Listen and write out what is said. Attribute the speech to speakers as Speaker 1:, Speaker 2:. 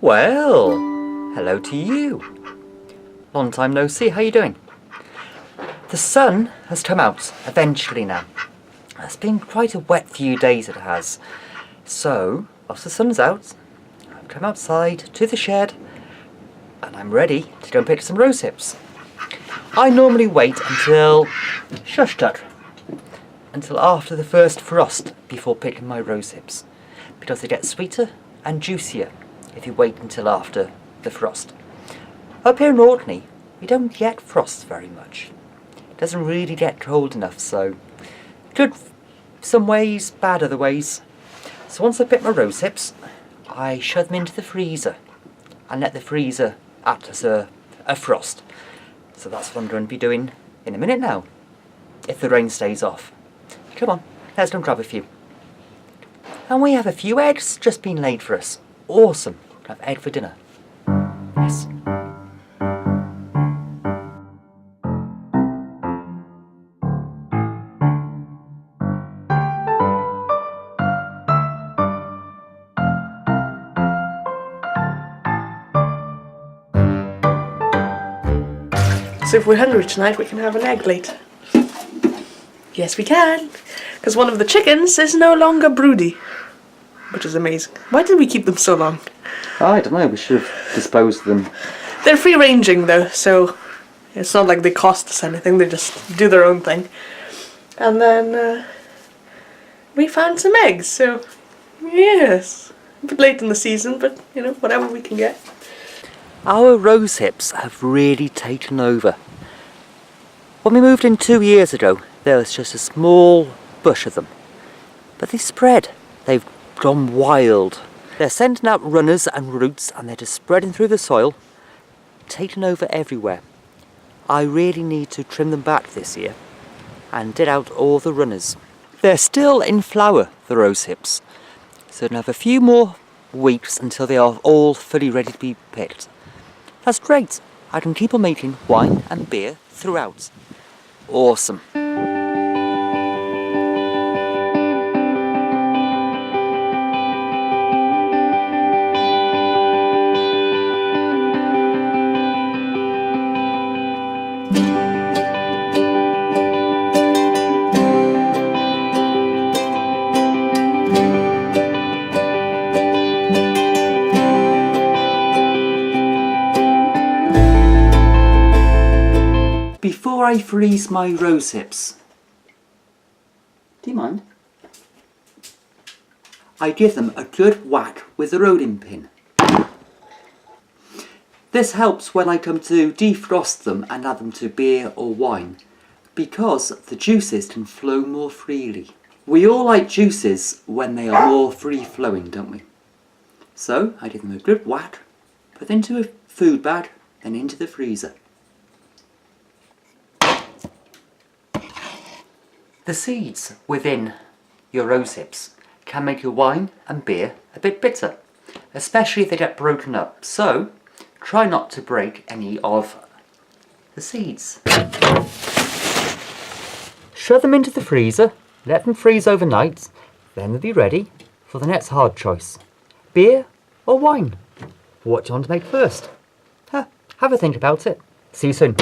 Speaker 1: Well, hello to you. Long time no see, how you doing? The sun has come out eventually now. It's been quite a wet few days, it has. So, whilst the sun's out, I've come outside to the shed and I'm ready to go and pick some rose hips. I normally wait until until after the first frost before picking my rose hips, because they get sweeter and juicier if you wait until after the frost. Up here in Orkney, we don't get frost very much. It doesn't really get cold enough, so good some ways, bad other ways. So once I pick my rose hips, I shove them into the freezer and let the freezer act as a frost. So that's what I'm going to be doing in a minute now, if the rain stays off. Come on, let's go and grab a few. And we have a few eggs just been laid for us. Awesome, have egg for dinner. Yes.
Speaker 2: So if we're hungry tonight, we can have an egg later. Yes, we can. Because one of the chickens is no longer broody. Which is amazing. Why did we keep them so long?
Speaker 1: I don't know, we should have disposed of them.
Speaker 2: They're free-ranging though, so it's not like they cost us anything, they just do their own thing. And then we found some eggs, so yes. A bit late in the season, but you know, whatever we can get.
Speaker 1: Our rose hips have really taken over. When we moved in 2 years ago, there was just a small bush of them. But they spread. They've gone wild. They're sending out runners and roots and they're just spreading through the soil, taking over everywhere. I really need to trim them back this year and dig out all the runners. They're still in flower, the rose hips, so we'll have a few more weeks until they are all fully ready to be picked. That's great. I can keep on making wine and beer throughout. Awesome. Before I freeze my rose hips, do you mind? I give them a good whack with the rolling pin. This helps when I come to defrost them and add them to beer or wine, because the juices can flow more freely. We all like juices when they are more free flowing, don't we? So I give them a good whack, put them into a food bag, then into the freezer. The seeds within your rose hips can make your wine and beer a bit bitter, especially if they get broken up, so try not to break any of the seeds. Shove them into the freezer, let them freeze overnight, then they'll be ready for the next hard choice. Beer or wine? What do you want to make first? Have a think about it. See you soon.